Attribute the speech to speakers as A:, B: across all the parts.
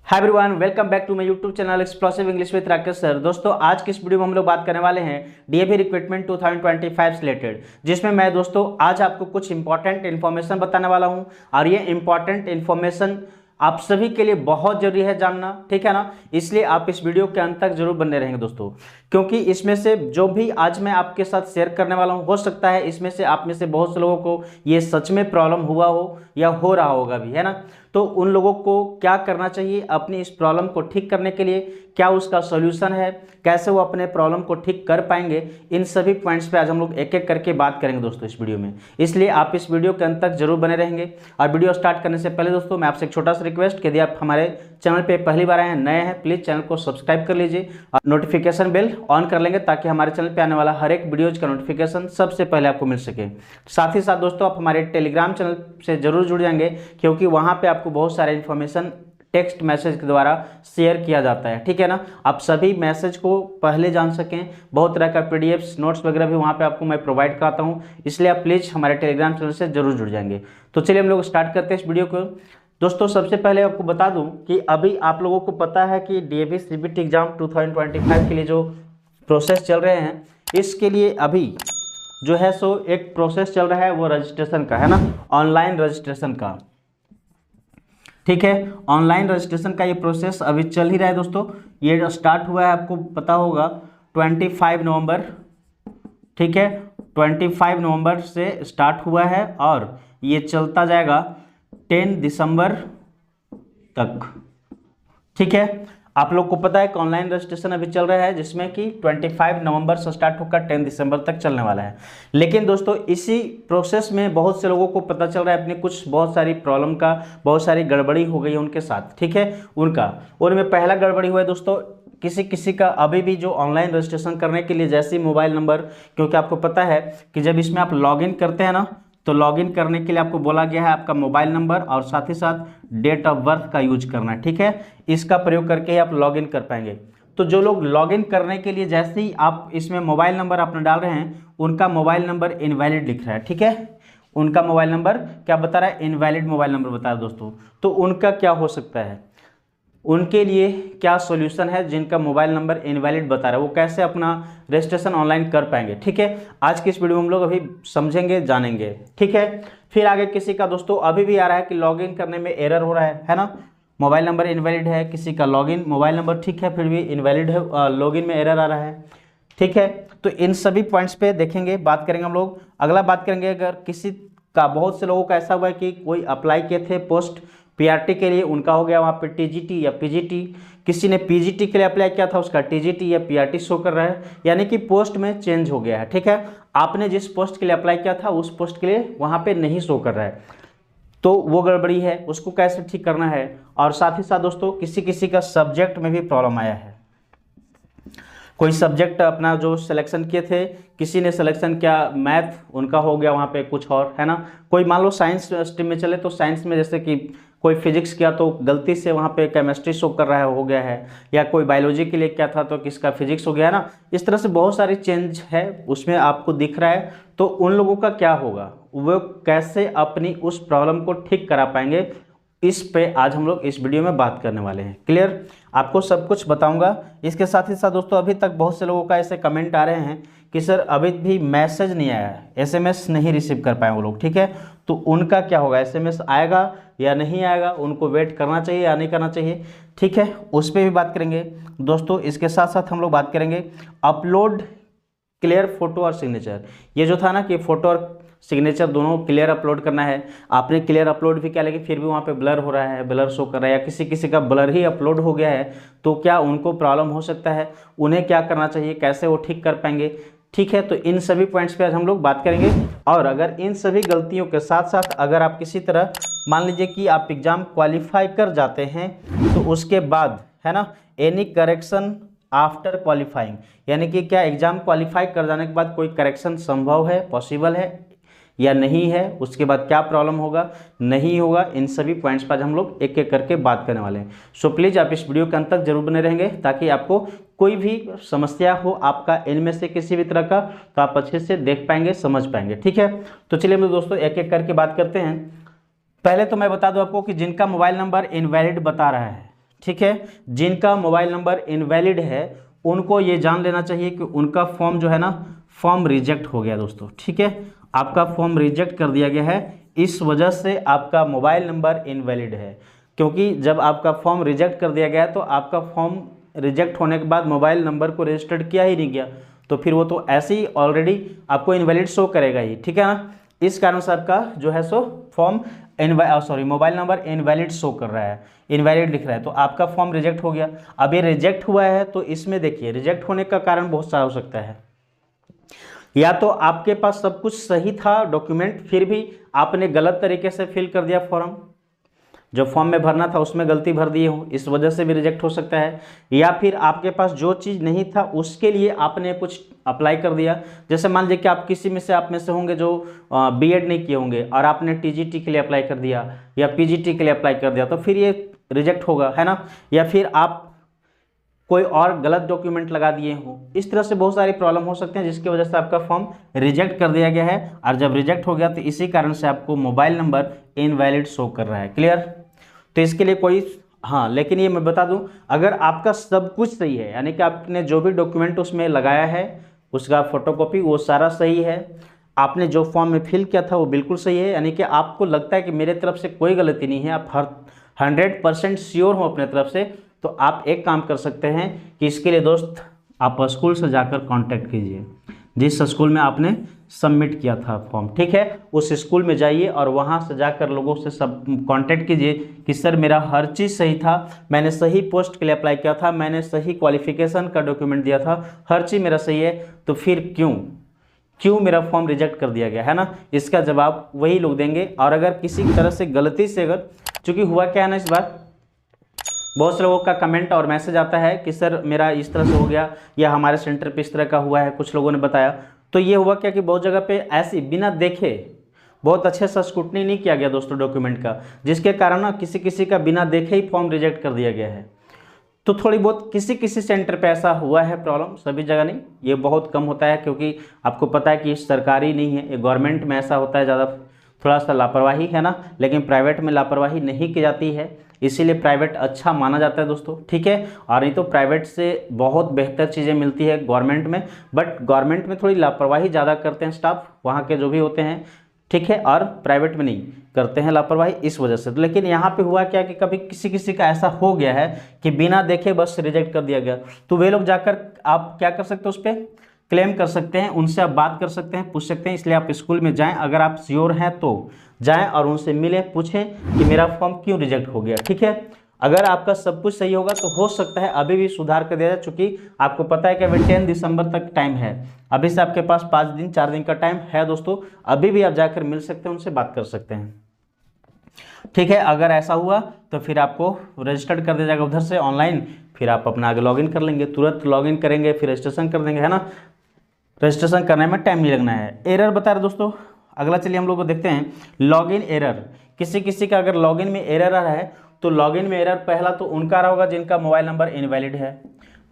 A: Hi everyone, welcome back to my YouTube channel Explosive English with Rakesh sir. दोस्तों, आज की इस वीडियो में हम लोग बात करने वाले हैं डीएवी रिक्रूटमेंट 2025 से रिलेटेड, जिसमें मैं दोस्तों आज आपको कुछ इंपॉर्टेंट इन्फॉर्मेशन बताने वाला हूं। और ये इंपॉर्टेंट इन्फॉर्मेशन आप सभी के लिए बहुत जरूरी है जानना, ठीक है ना। इसलिए आप इस वीडियो के अंत तक जरूर बने रहेंगे दोस्तों, क्योंकि इसमें से जो भी आज मैं आपके साथ शेयर करने वाला हूं, हो सकता है इसमें से आप में से बहुत से लोगों को ये सच में प्रॉब्लम हुआ हो या हो रहा होगा भी, है ना। तो उन लोगों को क्या करना चाहिए अपनी इस प्रॉब्लम को ठीक करने के लिए, क्या उसका सॉल्यूशन है, कैसे वो अपने प्रॉब्लम को ठीक कर पाएंगे, इन सभी पॉइंट्स पे आज हम लोग एक एक करके बात करेंगे दोस्तों इस वीडियो में। इसलिए आप इस वीडियो के अंत तक जरूर बने रहेंगे। और वीडियो स्टार्ट करने से पहले दोस्तों मैं आपसे एक छोटा सा रिक्वेस्ट कि यदि आप हमारे चैनल पे पहली बार आए हैं, नए हैं, प्लीज़ चैनल को सब्सक्राइब कर लीजिए और नोटिफिकेशन बेल ऑन कर लेंगे, ताकि हमारे चैनल पे आने वाला हर एक वीडियोज का नोटिफिकेशन सबसे पहले आपको मिल सके। साथ ही साथ दोस्तों आप हमारे टेलीग्राम चैनल से जरूर जुड़ जाएंगे, क्योंकि वहाँ पे आपको बहुत सारे इन्फॉर्मेशन टेक्स्ट मैसेज के द्वारा शेयर किया जाता है, ठीक है ना। आप सभी मैसेज को पहले जान सकें, बहुत तरह का पीडीएफ्स नोट्स वगैरह भी वहाँ पे आपको मैं प्रोवाइड कराता हूँ, इसलिए आप प्लीज़ हमारे टेलीग्राम चैनल से जरूर जुड़ जाएंगे। तो चलिए हम लोग स्टार्ट करते हैं इस वीडियो को। दोस्तों, सबसे पहले आपको बता दूं कि अभी आप लोगों को पता है कि डीएवी सीबीटी एग्जाम 2025 के लिए जो प्रोसेस चल रहे हैं, इसके लिए अभी जो है सो एक प्रोसेस चल रहा है, वो रजिस्ट्रेशन का है ना, ऑनलाइन रजिस्ट्रेशन का, ठीक है। ऑनलाइन रजिस्ट्रेशन का ये प्रोसेस अभी चल ही रहा है दोस्तों। ये स्टार्ट हुआ है, आपको पता होगा 25 नवंबर, ठीक है, 25 नवंबर से स्टार्ट हुआ है और ये चलता जाएगा 10 दिसंबर तक, ठीक है। आप लोग को पता है कि ऑनलाइन रजिस्ट्रेशन अभी चल रहा है, जिसमें कि 25 नवंबर से स्टार्ट होकर 10 दिसंबर तक चलने वाला है। लेकिन दोस्तों इसी प्रोसेस में बहुत से लोगों को पता चल रहा है अपनी कुछ बहुत सारी प्रॉब्लम का, बहुत सारी गड़बड़ी हो गई है उनके साथ, ठीक है। उनमें पहला गड़बड़ी हुआ है दोस्तों, किसी किसी का अभी भी जो ऑनलाइन रजिस्ट्रेशन करने के लिए जैसे ही मोबाइल नंबर, क्योंकि आपको पता है कि जब इसमें आप लॉगिन करते हैं ना, तो लॉगिन करने के लिए आपको बोला गया है आपका मोबाइल नंबर और साथ ही साथ डेट ऑफ बर्थ का यूज करना है, ठीक है। इसका प्रयोग करके ही आप लॉगिन कर पाएंगे। तो जो लोग लॉगिन करने के लिए जैसे ही आप इसमें मोबाइल नंबर अपना डाल रहे हैं, उनका मोबाइल नंबर इनवैलिड लिख रहा है, ठीक है। उनका मोबाइल नंबर क्या बता रहा है? इनवैलिड मोबाइल नंबर बता रहा है दोस्तों। तो उनका क्या हो सकता है, उनके लिए क्या सॉल्यूशन है? जिनका मोबाइल नंबर इनवैलिड बता रहा है, वो कैसे अपना रजिस्ट्रेशन ऑनलाइन कर पाएंगे, ठीक है। आज की इस वीडियो में हम लोग अभी समझेंगे, जानेंगे, ठीक है। फिर आगे किसी का दोस्तों अभी भी आ रहा है कि लॉगिन करने में एरर हो रहा है ना, मोबाइल नंबर इनवैलिड है। किसी का लॉगिन मोबाइल नंबर ठीक है, फिर भी इनवैलिड है, लॉगिन में एरर आ रहा है, ठीक है। तो इन सभी पॉइंट्स पे देखेंगे, बात करेंगे हम लोग। अगला बात करेंगे, अगर किसी का, बहुत से लोगों का ऐसा हुआ है कि कोई अप्लाई किए थे पोस्ट पीआरटी के लिए, उनका हो गया वहाँ पे टीजीटी या पीजीटी। किसी ने पीजीटी के लिए अप्लाई किया था, उसका टीजीटी या पीआरटी शो कर रहा है, यानी कि पोस्ट में चेंज हो गया है, ठीक है। आपने जिस पोस्ट के लिए अप्लाई किया था उस पोस्ट के लिए वहाँ पे नहीं शो कर रहा है, तो वो गड़बड़ी है, उसको कैसे ठीक करना है। और साथ ही साथ दोस्तों किसी किसी का सब्जेक्ट में भी प्रॉब्लम आया है, कोई सब्जेक्ट अपना जो सिलेक्शन किए थे, किसी ने सिलेक्शन किया मैथ, उनका हो गया वहाँ पे कुछ और, है ना। कोई मान लो साइंस स्ट्रीम में चले, तो साइंस में जैसे कि कोई फिजिक्स किया तो गलती से वहाँ पे केमिस्ट्री शो कर रहा है, हो गया है। या कोई बायोलॉजी के लिए क्या था तो किसका फिजिक्स हो गया है ना। इस तरह से बहुत सारी चेंज है उसमें आपको दिख रहा है। तो उन लोगों का क्या होगा, वो कैसे अपनी उस प्रॉब्लम को ठीक करा पाएंगे, इस पे आज हम लोग इस वीडियो में बात करने वाले हैं। क्लियर? आपको सब कुछ बताऊंगा। इसके साथ ही साथ दोस्तों अभी तक बहुत से लोगों का ऐसे कमेंट आ रहे हैं कि सर अभी भी मैसेज नहीं आया है, एसएमएस नहीं रिसीव कर पाए वो लोग, ठीक है। तो उनका क्या होगा, एसएमएस आएगा या नहीं आएगा, उनको वेट करना चाहिए या नहीं करना चाहिए, ठीक है, उस पर भी बात करेंगे दोस्तों। इसके साथ साथ हम लोग बात करेंगे अपलोड क्लियर फोटो और सिग्नेचर। ये जो था ना कि फोटो और सिग्नेचर दोनों क्लियर अपलोड करना है, आपने क्लियर अपलोड भी किया लेकिन फिर भी वहाँ पे ब्लर हो रहा है, ब्लर शो कर रहा है, या किसी किसी का ब्लर ही अपलोड हो गया है, तो क्या उनको प्रॉब्लम हो सकता है, उन्हें क्या करना चाहिए, कैसे वो ठीक कर पाएंगे, ठीक है। तो इन सभी पॉइंट्स पे आज हम लोग बात करेंगे। और अगर इन सभी गलतियों के साथ साथ अगर आप किसी तरह मान लीजिए कि आप एग्ज़ाम क्वालिफाई कर जाते हैं, तो उसके बाद है ना, एनी करेक्शन आफ्टर क्वालिफाइंग, यानी कि क्या एग्ज़ाम क्वालिफाई कर जाने के बाद कोई करेक्शन संभव है, पॉसिबल है या नहीं है, उसके बाद क्या प्रॉब्लम होगा, नहीं होगा, इन सभी पॉइंट्स पर हम लोग एक एक करके बात करने वाले हैं। सो प्लीज़ आप इस वीडियो के अंत तक जरूर बने रहेंगे, ताकि आपको कोई भी समस्या हो आपका इनमें से किसी भी तरह का, तो आप अच्छे से देख पाएंगे, समझ पाएंगे, ठीक है। तो चलिए हम दोस्तों एक एक करके बात करते हैं। पहले तो मैं बता दूं आपको कि जिनका मोबाइल नंबर इनवैलिड बता रहा है, ठीक है, जिनका मोबाइल नंबर इनवैलिड है उनको ये जान लेना चाहिए कि उनका फॉर्म जो है ना, फॉर्म रिजेक्ट हो गया दोस्तों। ठीक है, आपका फॉर्म रिजेक्ट कर दिया गया है, इस वजह से आपका मोबाइल नंबर इनवैलिड है। क्योंकि जब आपका फॉर्म रिजेक्ट कर दिया गया तो आपका फॉर्म रिजेक्ट होने के बाद मोबाइल नंबर को रजिस्टर्ड किया ही नहीं गया, तो फिर वो तो ऐसे ही ऑलरेडी आपको इनवैलिड शो करेगा ही। ठीक है ना, इस कारण से आपका जो है so form mobile number invalid show कर रहा है, इनवैलिड लिख रहा है, तो आपका फॉर्म रिजेक्ट हो गया। अब ये रिजेक्ट हुआ है तो इसमें देखिए रिजेक्ट होने का कारण बहुत सारा हो सकता है। या तो आपके पास सब कुछ सही था डॉक्यूमेंट, फिर भी आपने गलत तरीके से फिल कर दिया फॉर्म, जो फॉर्म में भरना था उसमें गलती भर दिए हो, इस वजह से भी रिजेक्ट हो सकता है। या फिर आपके पास जो चीज़ नहीं था उसके लिए आपने कुछ अप्लाई कर दिया, जैसे मान लीजिए कि आप किसी में से आप में से होंगे जो बीएड नहीं किए होंगे और आपने टीजीटी के लिए अप्लाई कर दिया या पीजीटी के लिए अप्लाई कर दिया, तो फिर ये रिजेक्ट होगा, है ना। या फिर आप कोई और गलत डॉक्यूमेंट लगा दिए हो, इस तरह से बहुत सारी प्रॉब्लम हो सकते हैं जिसकी वजह से आपका फॉर्म रिजेक्ट कर दिया गया है। और जब रिजेक्ट हो गया तो इसी कारण से आपको मोबाइल नंबर इनवैलिड शो कर रहा है। क्लियर, तो इसके लिए कोई हाँ, लेकिन ये मैं बता दूं, अगर आपका सब कुछ सही है, यानी कि आपने जो भी डॉक्यूमेंट उसमें लगाया है उसका फोटोकॉपी वो सारा सही है, आपने जो फॉर्म में फिल किया था वो बिल्कुल सही है, यानी कि आपको लगता है कि मेरे तरफ से कोई गलती नहीं है, आप 100% श्योर हो अपने तरफ से, तो आप एक काम कर सकते हैं कि इसके लिए दोस्त आप स्कूल से जाकर कांटेक्ट कीजिए, जिस स्कूल में आपने सबमिट किया था फॉर्म। ठीक है, उस स्कूल में जाइए और वहाँ से जाकर लोगों से सब कांटेक्ट कीजिए कि सर मेरा हर चीज़ सही था, मैंने सही पोस्ट के लिए अप्लाई किया था, मैंने सही क्वालिफिकेशन का डॉक्यूमेंट दिया था, हर चीज़ मेरा सही है, तो फिर क्यों मेरा फॉर्म रिजेक्ट कर दिया गया, है ना। इसका जवाब वही लोग देंगे। और अगर किसी तरह से गलती से, अगर चूँकि हुआ क्या है ना, इस बार बहुत से लोगों का कमेंट और मैसेज आता है कि सर मेरा इस तरह से हो गया या हमारे सेंटर पे इस तरह का हुआ है, कुछ लोगों ने बताया। तो ये हुआ क्या कि बहुत जगह पे ऐसी बिना देखे बहुत अच्छे से स्क्रूटनी नहीं किया गया दोस्तों डॉक्यूमेंट का, जिसके कारण ना किसी का बिना देखे ही फॉर्म रिजेक्ट कर दिया गया है। तो थोड़ी बहुत किसी सेंटर पे ऐसा हुआ है प्रॉब्लम, सभी जगह नहीं, ये बहुत कम होता है, क्योंकि आपको पता है कि सरकारी नहीं है, ये गवर्नमेंट में ऐसा होता है ज़्यादा, थोड़ा सा लापरवाही है ना, लेकिन प्राइवेट में लापरवाही नहीं की जाती है, इसीलिए प्राइवेट अच्छा माना जाता है दोस्तों। ठीक है, और नहीं तो प्राइवेट से बहुत बेहतर चीज़ें मिलती है गवर्नमेंट में, बट गवर्नमेंट में थोड़ी लापरवाही ज़्यादा करते हैं स्टाफ वहाँ के जो भी होते हैं। ठीक है, और प्राइवेट में नहीं करते हैं लापरवाही, इस वजह से। लेकिन यहाँ पे हुआ क्या कि कभी किसी का ऐसा हो गया है कि बिना देखे बस रिजेक्ट कर दिया गया, तो वे लोग जाकर आप क्या कर सकते हो, उस पर क्लेम कर सकते हैं, उनसे आप बात कर सकते हैं, पूछ सकते हैं। इसलिए आप स्कूल में जाएं, अगर आप श्योर हैं तो जाएं और उनसे मिलें, पूछें कि मेरा फॉर्म क्यों रिजेक्ट हो गया। ठीक है, अगर आपका सब कुछ सही होगा तो हो सकता है अभी भी सुधार कर दिया जाए, चूँकि आपको पता है कि अभी 10 दिसंबर तक टाइम है, अभी से आपके पास 4 दिन का टाइम है दोस्तों, अभी भी आप जाकर मिल सकते हैं, उनसे बात कर सकते हैं। ठीक है, अगर ऐसा हुआ तो फिर आपको रजिस्टर्ड कर दिया जाएगा उधर से ऑनलाइन, फिर आप अपना आगे लॉगिन कर लेंगे, तुरंत लॉगिन करेंगे, फिर रजिस्ट्रेशन कर देंगे, है ना। रजिस्ट्रेशन करने में टाइम नहीं लगना है। एरर बता रहे दोस्तों, अगला चलिए हम लोग को देखते हैं लॉगिन एरर। किसी का अगर लॉगिन में एरर आ रहा है तो लॉगिन में एरर पहला तो उनका रहा होगा जिनका मोबाइल नंबर इनवैलिड है।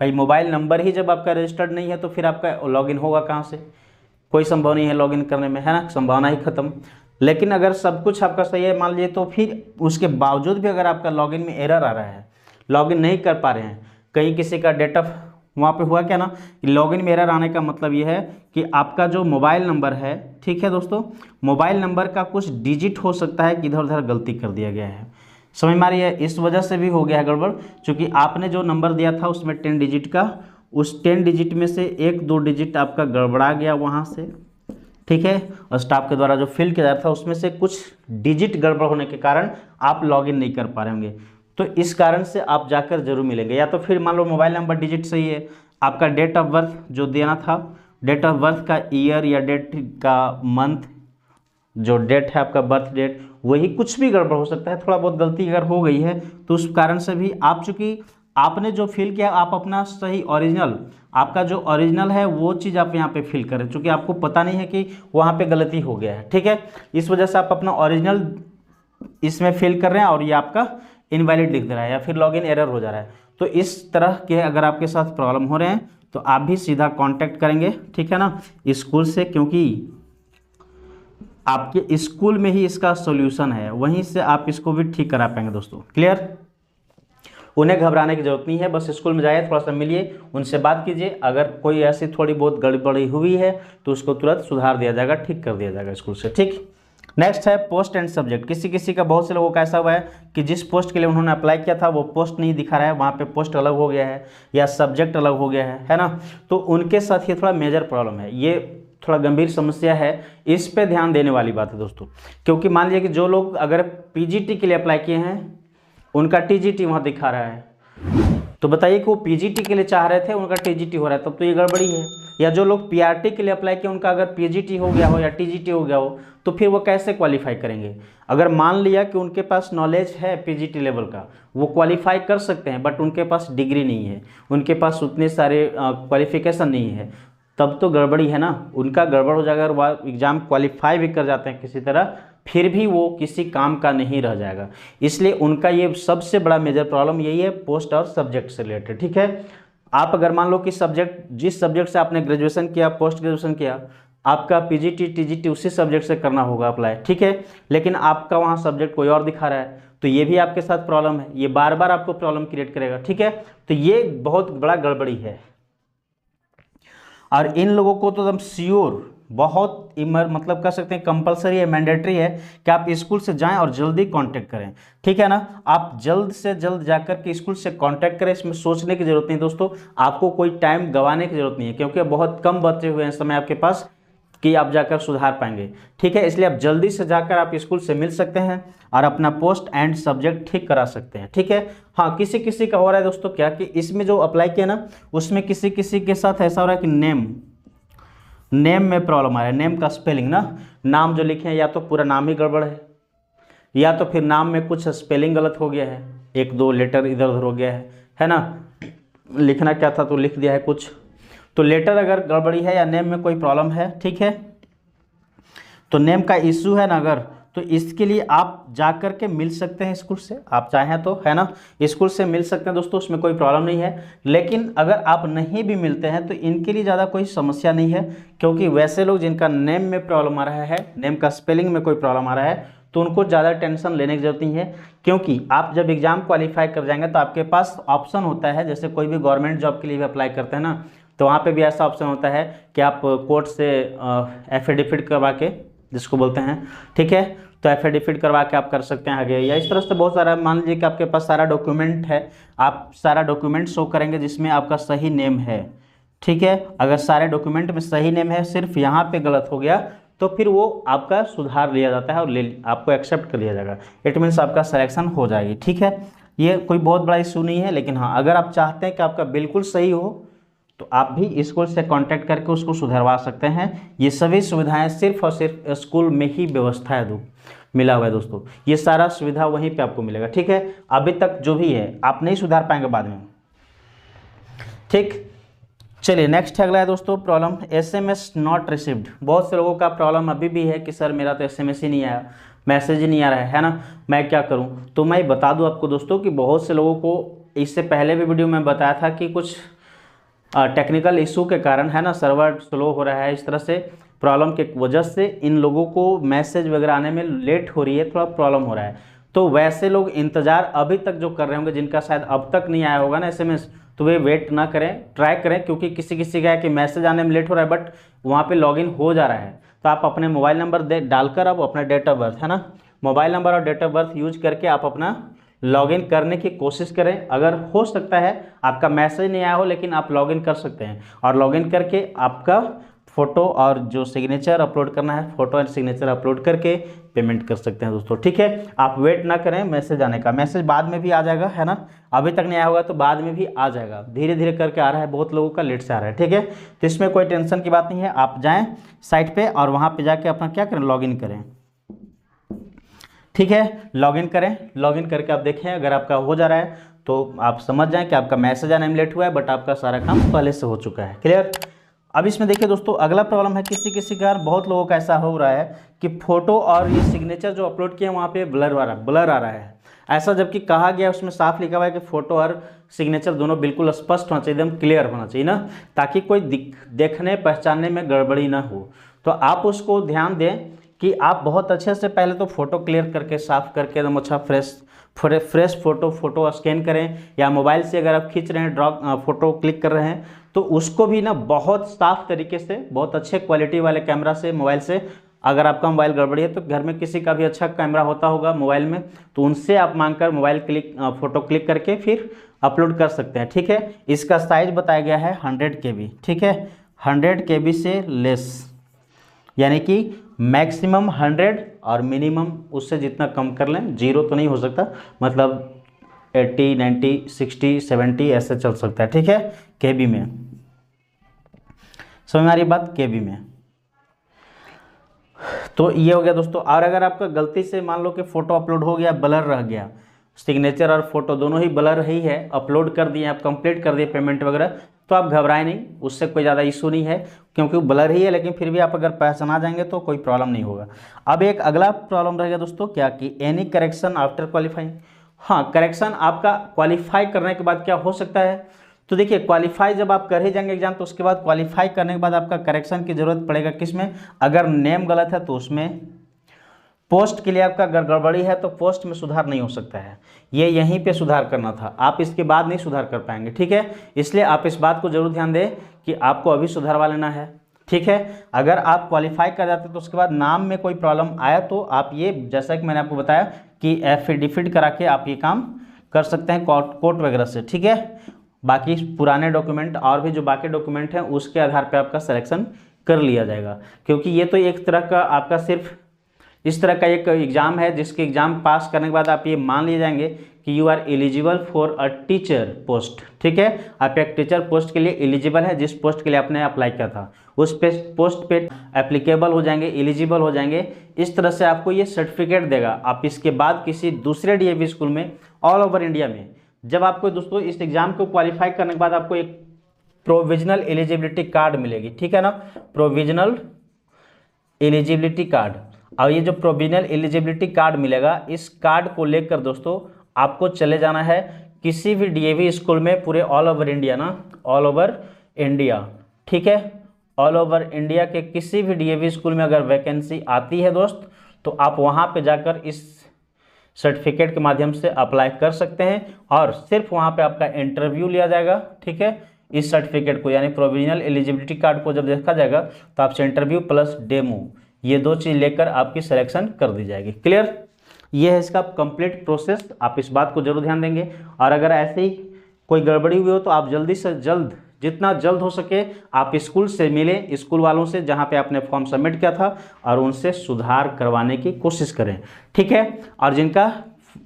A: भाई मोबाइल नंबर ही जब आपका रजिस्टर्ड नहीं है तो फिर आपका लॉगिन होगा कहाँ से, कोई संभव नहीं है लॉगिन करने में, है ना, संभावना ही खत्म। लेकिन अगर सब कुछ आपका सही है मान लीजिए, तो फिर उसके बावजूद भी अगर आपका लॉगिन में एरर आ रहा है, लॉगिन नहीं कर पा रहे हैं, कहीं किसी का डेट ऑफ, वहाँ पे हुआ क्या ना कि लॉगिन में एरर आने का मतलब ये है कि आपका जो मोबाइल नंबर है, ठीक है दोस्तों, मोबाइल नंबर का कुछ डिजिट हो सकता है कि इधर उधर गलती कर दिया गया है, समझ में आ रही है, इस वजह से भी हो गया है गड़बड़। क्योंकि आपने जो नंबर दिया था उसमें 10 डिजिट का, उस 10 डिजिट में से 1-2 डिजिट आपका गड़बड़ा गया वहाँ से। ठीक है, और स्टाफ के द्वारा जो फिल किया जा रहा था उसमें से कुछ डिजिट गड़बड़ होने के कारण आप लॉगिन नहीं कर पा रहे होंगे, तो इस कारण से आप जाकर जरूर मिलेंगे। या तो फिर मान लो मोबाइल नंबर डिजिट सही है, आपका डेट ऑफ बर्थ जो देना था, डेट ऑफ बर्थ का ईयर या डेट का मंथ, जो डेट है आपका बर्थ डेट, वही कुछ भी गड़बड़ हो सकता है, थोड़ा बहुत गलती अगर हो गई है तो उस कारण से भी आप, चूँकि आपने जो फिल किया आप अपना सही ओरिजिनल, आपका जो ओरिजिनल है वो चीज़ आप यहाँ पे फिल करें, क्योंकि आपको पता नहीं है कि वहाँ पे गलती हो गया है। ठीक है, इस वजह से आप अपना ओरिजिनल इसमें फिल कर रहे हैं और ये आपका इनवैलिड लिख दे रहा है या फिर लॉगिन एरर हो जा रहा है। तो इस तरह के अगर आपके साथ प्रॉब्लम हो रहे हैं तो आप भी सीधा कांटेक्ट करेंगे, ठीक है ना, स्कूल से, क्योंकि आपके स्कूल में ही इसका सॉल्यूशन है, वहीं से आप इसको भी ठीक करा पाएंगे दोस्तों। क्लियर, उन्हें घबराने की जरूरत नहीं है, बस स्कूल में जाइए, थोड़ा सा मिलिए, उनसे बात कीजिए। अगर कोई ऐसी थोड़ी बहुत गड़बड़ी हुई है तो उसको तुरंत सुधार दिया जाएगा, ठीक कर दिया जाएगा स्कूल से। ठीक, नेक्स्ट है पोस्ट एंड सब्जेक्ट। किसी किसी का, बहुत से लोगों का ऐसा हुआ है कि जिस पोस्ट के लिए उन्होंने अप्लाई किया था वो पोस्ट नहीं दिखा रहा है, वहाँ पे पोस्ट अलग हो गया है या सब्जेक्ट अलग हो गया है ना। तो उनके साथ ये थोड़ा मेजर प्रॉब्लम है, ये थोड़ा गंभीर समस्या है, इस पे ध्यान देने वाली बात है दोस्तों। क्योंकि मान लीजिए कि जो लोग अगर पीजीटी के लिए अप्लाई किए हैं, उनका टीजीटी वहाँ दिखा रहा है, तो बताइए कि वो पीजीटी के लिए चाह रहे थे, उनका टीजीटी हो रहा है, तब तो ये गड़बड़ी है। या जो लोग पीआरटी के लिए अप्लाई किए, उनका अगर पीजीटी हो गया हो या टीजीटी हो गया हो, तो फिर वो कैसे क्वालिफाई करेंगे। अगर मान लिया कि उनके पास नॉलेज है पीजीटी लेवल का, वो क्वालिफाई कर सकते हैं, बट उनके पास डिग्री नहीं है, उनके पास उतने सारे क्वालिफिकेशन नहीं है, तब तो गड़बड़ी है ना, उनका गड़बड़ हो जाएगा। अगर वह एग्ज़ाम क्वालिफाई भी कर जाते हैं किसी तरह, फिर भी वो किसी काम का नहीं रह जाएगा। इसलिए उनका ये सबसे बड़ा मेजर प्रॉब्लम यही है, पोस्ट और सब्जेक्ट से रिलेटेड। ठीक है, आप अगर मान लो कि सब्जेक्ट, जिस सब्जेक्ट से आपने ग्रेजुएशन किया, पोस्ट ग्रेजुएशन किया, आपका पीजीटी टीजीटी उसी सब्जेक्ट से करना होगा अप्लाई, ठीक है, लेकिन आपका वहाँ सब्जेक्ट कोई और दिखा रहा है, तो ये भी आपके साथ प्रॉब्लम है, ये बार बार आपको प्रॉब्लम क्रिएट करेगा। ठीक है, तो ये बहुत बड़ा गड़बड़ी है, और इन लोगों को तो एकदम श्योर, बहुत मतलब कह सकते हैं कंपलसरी है, मैंडेटरी है कि आप स्कूल से जाएं और जल्दी कांटेक्ट करें। ठीक है ना, आप जल्द से जल्द जाकर के स्कूल से कांटेक्ट करें, इसमें सोचने की जरूरत नहीं दोस्तों, आपको कोई टाइम गंवाने की जरूरत नहीं है, क्योंकि बहुत कम बचे हुए हैं समय आपके पास कि आप जाकर सुधार पाएंगे। ठीक है, इसलिए आप जल्दी से जाकर आप स्कूल से मिल सकते हैं और अपना पोस्ट एंड सब्जेक्ट ठीक करा सकते हैं। ठीक है, हाँ, किसी किसी का हो रहा है दोस्तों क्या कि इसमें जो अप्लाई किया ना, उसमें किसी किसी के साथ ऐसा हो रहा है कि नेम में प्रॉब्लम आ रहा है, नेम का स्पेलिंग ना, नाम जो लिखे हैं या तो पूरा नाम ही गड़बड़ है, या तो फिर नाम में कुछ स्पेलिंग गलत हो गया है, एक दो लेटर इधर उधर हो गया है ना, लिखना क्या था तो लिख दिया है कुछ, तो लेटर अगर गड़बड़ी है या नेम में कोई प्रॉब्लम है, ठीक है, तो नेम का इशू है ना अगर, तो इसके लिए आप जा कर के मिल सकते हैं स्कूल से, आप चाहें तो, है ना, स्कूल से मिल सकते हैं दोस्तों, उसमें कोई प्रॉब्लम नहीं है। लेकिन अगर आप नहीं भी मिलते हैं तो इनके लिए ज़्यादा कोई समस्या नहीं है, क्योंकि वैसे लोग जिनका नेम में प्रॉब्लम आ रहा है, नेम का स्पेलिंग में कोई प्रॉब्लम आ रहा है, तो उनको ज़्यादा टेंशन लेने की जरूरत नहीं है, क्योंकि आप जब एग्ज़ाम क्वालिफाई कर जाएंगे तो आपके पास ऑप्शन होता है, जैसे कोई भी गवर्नमेंट जॉब के लिए भी अप्लाई करते हैं ना, तो वहाँ पे भी ऐसा ऑप्शन होता है कि आप कोर्ट से एफिडेविट करवा के, जिसको बोलते हैं, ठीक है, तो एफिडेविट करवा के आप कर सकते हैं आगे, या इस तरह से बहुत सारा, मान लीजिए कि आपके पास सारा डॉक्यूमेंट है, आप सारा डॉक्यूमेंट शो करेंगे जिसमें आपका सही नेम है। ठीक है, अगर सारे डॉक्यूमेंट में सही नेम है, सिर्फ यहाँ पे गलत हो गया, तो फिर वो आपका सुधार लिया जाता है और आपको एक्सेप्ट कर लिया जाएगा, इट मीन्स आपका सिलेक्शन हो जाएगी। ठीक है, ये कोई बहुत बड़ा इशू नहीं है, लेकिन हाँ, अगर आप चाहते हैं कि आपका बिल्कुल सही हो, तो आप भी स्कूल से कांटेक्ट करके उसको सुधरवा सकते हैं। ये सभी सुविधाएं सिर्फ और सिर्फ स्कूल में ही व्यवस्था है मिला हुआ है दोस्तों, ये सारा सुविधा वहीं पे आपको मिलेगा। ठीक है, अभी तक जो भी है आप नहीं सुधार पाएंगे बाद में। ठीक, चलिए नेक्स्ट अगला है दोस्तों प्रॉब्लम, SMS नॉट रिसीव्ड। बहुत से लोगों का प्रॉब्लम अभी भी है कि सर मेरा तो SMS ही नहीं आया, मैसेज ही नहीं आ रहा है ना, मैं क्या करूं। तो मैं बता दूं आपको दोस्तों कि बहुत से लोगों को, इससे पहले भी वीडियो में बताया था कि कुछ टेक्निकल इशू के कारण, है ना, सर्वर स्लो हो रहा है, इस तरह से प्रॉब्लम के वजह से इन लोगों को मैसेज वगैरह आने में लेट हो रही है, थोड़ा प्रॉब्लम हो रहा है। तो वैसे लोग इंतज़ार अभी तक जो कर रहे होंगे, जिनका शायद अब तक नहीं आया होगा ना SMS, तो वे वेट ना करें, ट्राई करें, क्योंकि किसी किसी का है कि मैसेज आने में लेट हो रहा है बट वहाँ पे लॉगिन हो जा रहा है। तो आप अपने मोबाइल नंबर डालकर, अब अपना डेट ऑफ बर्थ, है ना, मोबाइल नंबर और डेट ऑफ बर्थ यूज करके आप अपना लॉगिन करने की कोशिश करें। अगर हो सकता है आपका मैसेज नहीं आया हो, लेकिन आप लॉगिन कर सकते हैं, और लॉगिन करके आपका फ़ोटो और जो सिग्नेचर अपलोड करना है, फ़ोटो एंड सिग्नेचर अपलोड करके पेमेंट कर सकते हैं दोस्तों। ठीक है, आप वेट ना करें मैसेज आने का, मैसेज बाद में भी आ जाएगा, है ना, अभी तक नहीं आया होगा तो बाद में भी आ जाएगा, धीरे धीरे करके आ रहा है, बहुत लोगों का लेट से आ रहा है। ठीक है, तो इसमें कोई टेंशन की बात नहीं है, आप जाएँ साइट पर और वहाँ पर जाके अपना क्या करें, लॉगिन करें। ठीक है, लॉगिन करें, लॉगिन करके आप देखें, अगर आपका हो जा रहा है तो आप समझ जाएं कि आपका मैसेज आने में लेट हुआ है, बट आपका सारा काम पहले से हो चुका है। क्लियर। अब इसमें देखिए दोस्तों, अगला प्रॉब्लम है, किसी किसी का, बहुत लोगों का ऐसा हो रहा है कि फ़ोटो और ये सिग्नेचर जो अपलोड किए वहाँ पे ब्लर आ रहा है, ऐसा जबकि कहा गया उसमें साफ लिखा हुआ है कि फ़ोटो और सिग्नेचर दोनों बिल्कुल स्पष्ट होना चाहिए, एकदम क्लियर होना चाहिए ना, ताकि कोई देखने पहचानने में गड़बड़ी ना हो। तो आप उसको ध्यान दें कि आप बहुत अच्छे से पहले तो फ़ोटो क्लियर करके, साफ़ करके, एकदम अच्छा फ्रेश फ्रेश फोटो स्कैन करें, या मोबाइल से अगर आप खींच रहे हैं, ड्रॉ फोटो क्लिक कर रहे हैं, तो उसको भी ना बहुत साफ तरीके से, बहुत अच्छे क्वालिटी वाले कैमरा से, मोबाइल से, अगर आपका मोबाइल गड़बड़ी है तो घर में किसी का भी अच्छा कैमरा होता होगा मोबाइल में, तो उनसे आप मांगकर मोबाइल फोटो क्लिक करके फिर अपलोड कर सकते हैं। ठीक है, इसका साइज बताया गया है 100 KB। ठीक है, 100 KB से लेस, यानी कि मैक्सिमम 100 और मिनिमम उससे जितना कम कर लें, 0 तो नहीं हो सकता, मतलब 80, 90, 60, 70 ऐसे चल सकता है। ठीक है, KB में, समझ में आ रही बात, KB में। तो ये हो गया दोस्तों। और अगर आपका गलती से मान लो कि फ़ोटो अपलोड हो गया, ब्लर रह गया, सिग्नेचर और फोटो दोनों ही ब्लर ही है, अपलोड कर दिए आप, कंप्लीट कर दिए पेमेंट वगैरह, तो आप घबराएं नहीं, उससे कोई ज़्यादा इशू नहीं है, क्योंकि ब्लर ही है, लेकिन फिर भी आप अगर पहचाना जाएंगे तो कोई प्रॉब्लम नहीं होगा। अब एक अगला प्रॉब्लम रहेगा दोस्तों, क्या कि एनी करेक्शन आफ्टर क्वालिफाइंग। हाँ, करेक्शन आपका क्वालिफाई करने के बाद क्या हो सकता है, तो देखिए क्वालिफाई जब आप कर ही जाएंगे एग्जाम, तो उसके बाद क्वालिफाई करने के बाद आपका करेक्शन की ज़रूरत पड़ेगा किसमें, अगर नेम गलत है तो उसमें, पोस्ट के लिए आपका अगर गड़बड़ी है तो पोस्ट में सुधार नहीं हो सकता है, ये यहीं पे सुधार करना था, आप इसके बाद नहीं सुधार कर पाएंगे। ठीक है, इसलिए आप इस बात को जरूर ध्यान दें कि आपको अभी सुधारवा लेना है। ठीक है, अगर आप क्वालिफाई कर जाते तो उसके बाद नाम में कोई प्रॉब्लम आया तो आप ये, जैसा कि मैंने आपको बताया कि एफिडेविट करा के आप ये काम कर सकते हैं कोर्ट वगैरह से। ठीक है, बाकी पुराने डॉक्यूमेंट और भी जो बाकी डॉक्यूमेंट हैं उसके आधार पर आपका सिलेक्शन कर लिया जाएगा, क्योंकि ये तो एक तरह का आपका सिर्फ इस तरह का एक एग्ज़ाम है जिसके एग्ज़ाम पास करने के बाद आप ये मान लिए जाएंगे कि you are eligible for a teacher post. ठीक है, आप एक टीचर पोस्ट के लिए एलिजिबल है, जिस पोस्ट के लिए आपने अप्लाई किया था उस पोस्ट पे एप्लीकेबल हो जाएंगे, एलिजिबल हो जाएंगे। इस तरह से आपको ये सर्टिफिकेट देगा। आप इसके बाद किसी दूसरे DAV स्कूल में ऑल ओवर इंडिया में, जब आपको दोस्तों इस एग्ज़ाम को क्वालिफाई करने के बाद आपको एक प्रोविजनल एलिजिबिलिटी कार्ड मिलेगी। ठीक है ना, प्रोविजनल एलिजिबिलिटी कार्ड। और ये जो प्रोविजनल एलिजिबिलिटी कार्ड मिलेगा, इस कार्ड को लेकर दोस्तों आपको चले जाना है किसी भी DAV स्कूल में, पूरे ऑल ओवर इंडिया ना, ऑल ओवर इंडिया। ठीक है, ऑल ओवर इंडिया के किसी भी DAV स्कूल में अगर वैकेंसी आती है दोस्त, तो आप वहाँ पे जाकर इस सर्टिफिकेट के माध्यम से अप्लाई कर सकते हैं, और सिर्फ वहाँ पे आपका इंटरव्यू लिया जाएगा। ठीक है, इस सर्टिफिकेट को यानी प्रोविजनल एलिजिबिलिटी कार्ड को जब देखा जाएगा तो आपसे इंटरव्यू प्लस डेमो, ये 2 चीज़ लेकर आपकी सिलेक्शन कर दी जाएगी। क्लियर, ये है इसका कंप्लीट प्रोसेस, आप इस बात को जरूर ध्यान देंगे। और अगर ऐसे ही कोई गड़बड़ी हुई हो तो आप जल्दी से जल्द, जितना जल्द हो सके आप स्कूल से मिलें, स्कूल वालों से जहां पे आपने फॉर्म सबमिट किया था, और उनसे सुधार करवाने की कोशिश करें। ठीक है, और जिनका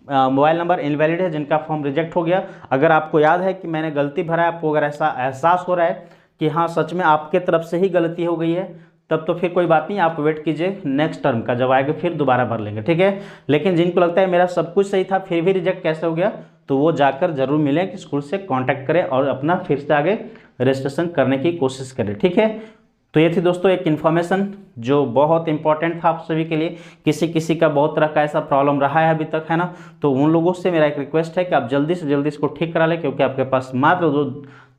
A: मोबाइल नंबर इनवैलिड है, जिनका फॉर्म रिजेक्ट हो गया, अगर आपको याद है कि मैंने गलती भरा है, आपको अगर ऐसा एहसास हो रहा है कि हाँ सच में आपके तरफ से ही गलती हो गई है, तब तो फिर कोई बात नहीं, आप वेट कीजिए नेक्स्ट टर्म का, जब आएगा फिर दोबारा भर लेंगे। ठीक है, लेकिन जिनको लगता है मेरा सब कुछ सही था फिर भी रिजेक्ट कैसे हो गया, तो वो जाकर जरूर मिलें, कि स्कूल से कांटेक्ट करें और अपना फिर से आगे रजिस्ट्रेशन करने की कोशिश करें। ठीक है, तो ये थी दोस्तों एक इन्फॉर्मेशन जो बहुत इंपॉर्टेंट था आप सभी के लिए। किसी किसी का बहुत तरह का ऐसा प्रॉब्लम रहा है अभी तक, है ना, तो उन लोगों से मेरा एक रिक्वेस्ट है कि आप जल्दी से जल्दी इसको ठीक करा लें, क्योंकि आपके पास मात्र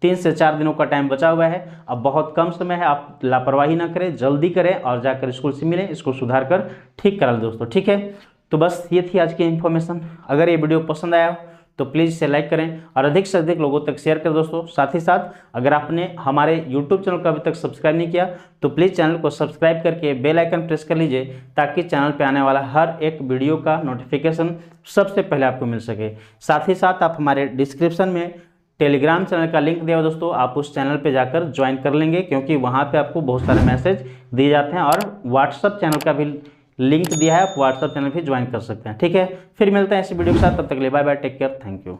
A: 3 से 4 दिनों का टाइम बचा हुआ है, अब बहुत कम समय है। आप लापरवाही ना करें, जल्दी करें और जाकर स्कूल से मिलें, इसको सुधार कर ठीक करा लें दोस्तों। ठीक है, तो बस ये थी आज की इन्फॉर्मेशन। अगर ये वीडियो पसंद आया तो प्लीज़ इसे लाइक करें और अधिक से अधिक लोगों तक शेयर करें दोस्तों। साथ ही साथ अगर आपने हमारे YouTube चैनल को अभी तक सब्सक्राइब नहीं किया तो प्लीज़ चैनल को सब्सक्राइब करके बेल आइकन प्रेस कर लीजिए, ताकि चैनल पे आने वाला हर एक वीडियो का नोटिफिकेशन सबसे पहले आपको मिल सके। साथ ही साथ आप हमारे डिस्क्रिप्शन में टेलीग्राम चैनल का लिंक दिया हुआ दोस्तों, आप उस चैनल पे जाकर ज्वाइन कर लेंगे, क्योंकि वहाँ पे आपको बहुत सारे मैसेज दिए जाते हैं, और व्हाट्सअप चैनल का भी लिंक दिया है, आप व्हाट्सअप चैनल भी ज्वाइन कर सकते हैं। ठीक है, फिर मिलते हैं इस वीडियो के साथ, तब तक के लिए bye bye, take care, thank you.